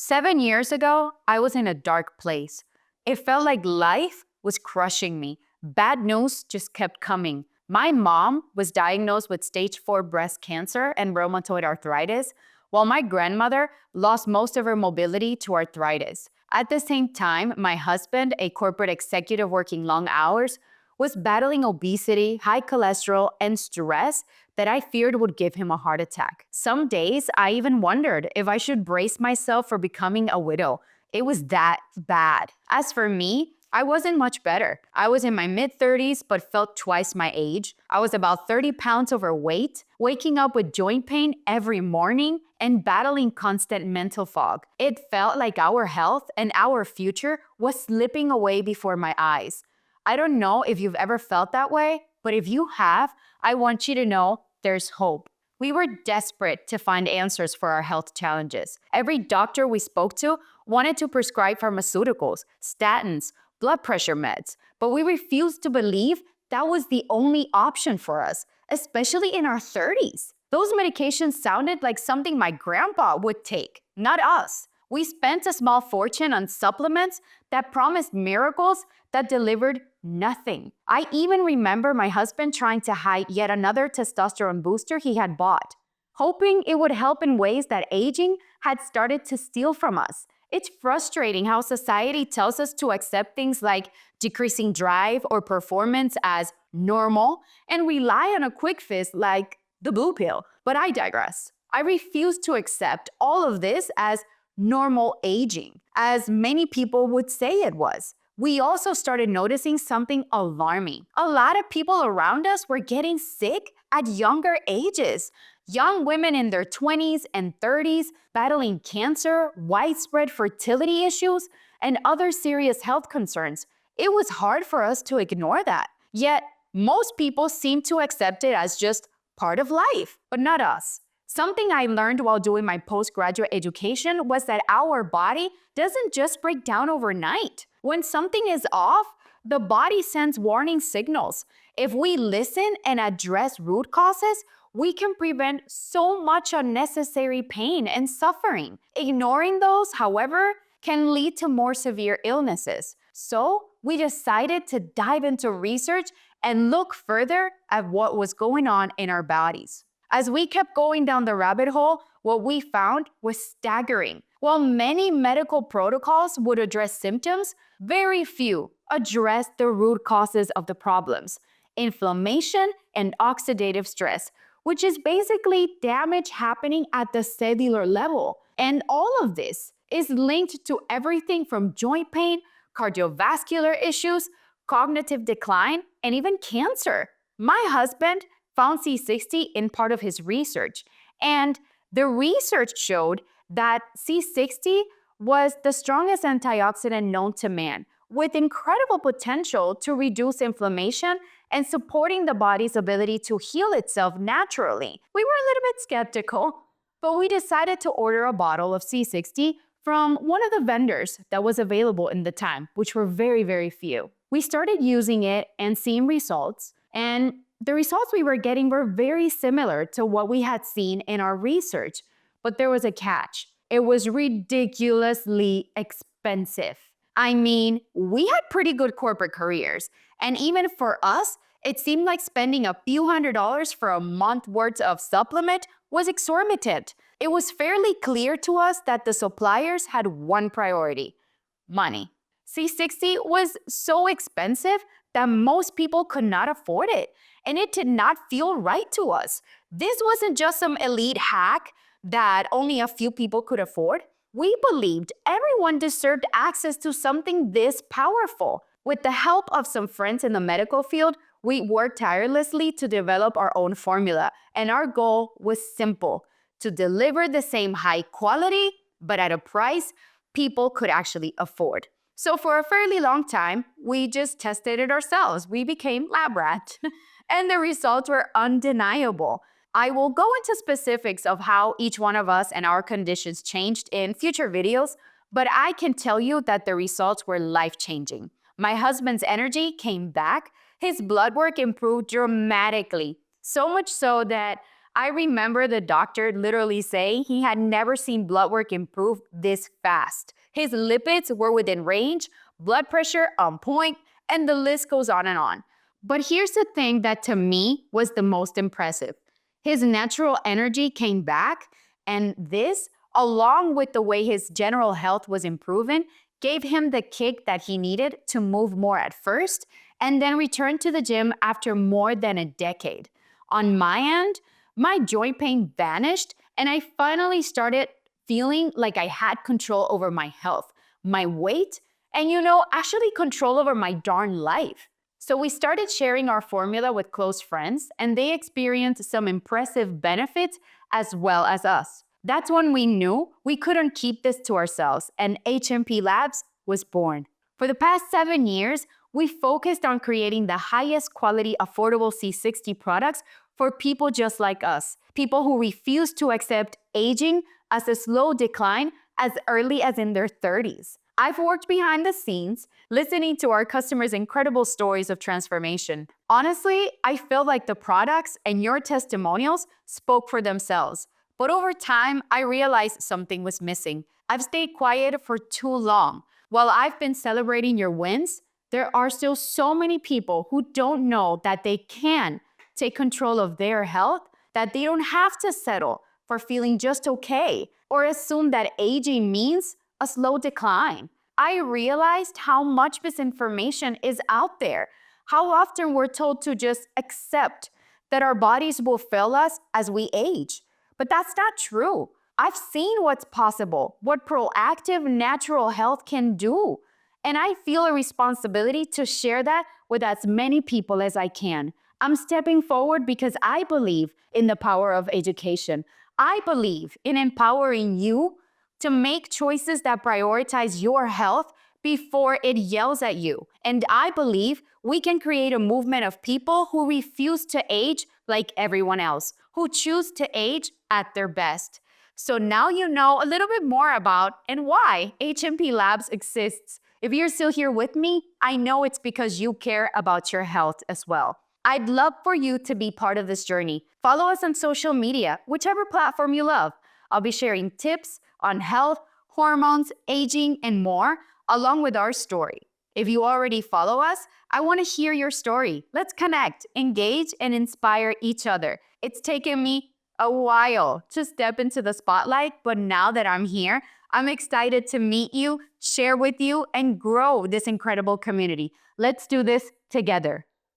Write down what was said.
7 years ago, I was in a dark place. It felt like life was crushing me. Bad news just kept coming. My mom was diagnosed with stage 4 breast cancer and rheumatoid arthritis, while my grandmother lost most of her mobility to arthritis. At the same time, my husband, a corporate executive working long hours, was battling obesity, high cholesterol, and stress that I feared would give him a heart attack. Some days, I even wondered if I should brace myself for becoming a widow. It was that bad. As for me, I wasn't much better. I was in my mid-30s but felt twice my age. I was about 30 pounds overweight, waking up with joint pain every morning, and battling constant mental fog. It felt like our health and our future was slipping away before my eyes. I don't know if you've ever felt that way, but if you have, I want you to know there's hope. We were desperate to find answers for our health challenges. Every doctor we spoke to wanted to prescribe pharmaceuticals, statins, blood pressure meds, but we refused to believe that was the only option for us, especially in our 30s. Those medications sounded like something my grandpa would take, not us. We spent a small fortune on supplements that promised miracles that delivered nothing. I even remember my husband trying to hide yet another testosterone booster he had bought, hoping it would help in ways that aging had started to steal from us. It's frustrating how society tells us to accept things like decreasing drive or performance as normal and rely on a quick fix like the blue pill. But I digress. I refuse to accept all of this as normal aging, as many people would say it was. We also started noticing something alarming. A lot of people around us were getting sick at younger ages. Young women in their 20s and 30s battling cancer, widespread fertility issues, and other serious health concerns. It was hard for us to ignore that. Yet, most people seem to accept it as just part of life, but not us. Something I learned while doing my postgraduate education was that our body doesn't just break down overnight. When something is off, the body sends warning signals. If we listen and address root causes, we can prevent so much unnecessary pain and suffering. Ignoring those, however, can lead to more severe illnesses. So, we decided to dive into research and look further at what was going on in our bodies. As we kept going down the rabbit hole, what we found was staggering. While many medical protocols would address symptoms, very few addressed the root causes of the problems: inflammation and oxidative stress, which is basically damage happening at the cellular level. And all of this is linked to everything from joint pain, cardiovascular issues, cognitive decline, and even cancer. My husband found C60 in part of his research, and the research showed that C60 was the strongest antioxidant known to man, with incredible potential to reduce inflammation and supporting the body's ability to heal itself naturally. We were a little bit skeptical, but we decided to order a bottle of C60 from one of the vendors that was available in the time, which were very, very few. We started using it and seeing results, and the results we were getting were very similar to what we had seen in our research, but there was a catch. It was ridiculously expensive. I mean, we had pretty good corporate careers, and even for us, it seemed like spending a few $100s for a month worth of supplement was exorbitant. It was fairly clear to us that the suppliers had one priority: money. C60 was so expensive that most people could not afford it, and it did not feel right to us. This wasn't just some elite hack that only a few people could afford. We believed everyone deserved access to something this powerful. With the help of some friends in the medical field, we worked tirelessly to develop our own formula, and our goal was simple: to deliver the same high quality, but at a price people could actually afford. So for a fairly long time, we just tested it ourselves. We became lab rats, and the results were undeniable. I will go into specifics of how each one of us and our conditions changed in future videos, but I can tell you that the results were life-changing. My husband's energy came back, his blood work improved dramatically, so much so that I remember the doctor literally saying he had never seen blood work improve this fast. His lipids were within range, blood pressure on point, and the list goes on and on. But here's the thing that to me was the most impressive. His natural energy came back, and this, along with the way his general health was improving, gave him the kick that he needed to move more at first and then return to the gym after more than a decade. On my end, my joint pain vanished, and I finally started feeling like I had control over my health, my weight, and actually control over my darn life. So we started sharing our formula with close friends, and they experienced some impressive benefits as well as us. That's when we knew we couldn't keep this to ourselves, and HNP Labs was born. For the past 7 years, we focused on creating the highest quality affordable C60 products for people just like us, people who refuse to accept aging as a slow decline as early as in their 30s. I've worked behind the scenes, listening to our customers' incredible stories of transformation. Honestly, I feel like the products and your testimonials spoke for themselves. But over time, I realized something was missing. I've stayed quiet for too long. While I've been celebrating your wins, there are still so many people who don't know that they can take control of their health, that they don't have to settle for feeling just okay or assume that aging means a slow decline. I realized how much misinformation is out there, how often we're told to just accept that our bodies will fail us as we age. But that's not true. I've seen what's possible, what proactive natural health can do. And I feel a responsibility to share that with as many people as I can. I'm stepping forward because I believe in the power of education. I believe in empowering you to make choices that prioritize your health before it yells at you. And I believe we can create a movement of people who refuse to age like everyone else, who choose to age at their best. So now you know a little bit more about and why HNP Labs exists. If you're still here with me, I know it's because you care about your health as well. I'd love for you to be part of this journey. Follow us on social media, whichever platform you love. I'll be sharing tips on health, hormones, aging, and more, along with our story. If you already follow us, I want to hear your story. Let's connect, engage, and inspire each other. It's taken me a while to step into the spotlight, but now that I'm here, I'm excited to meet you, share with you, and grow this incredible community. Let's do this together.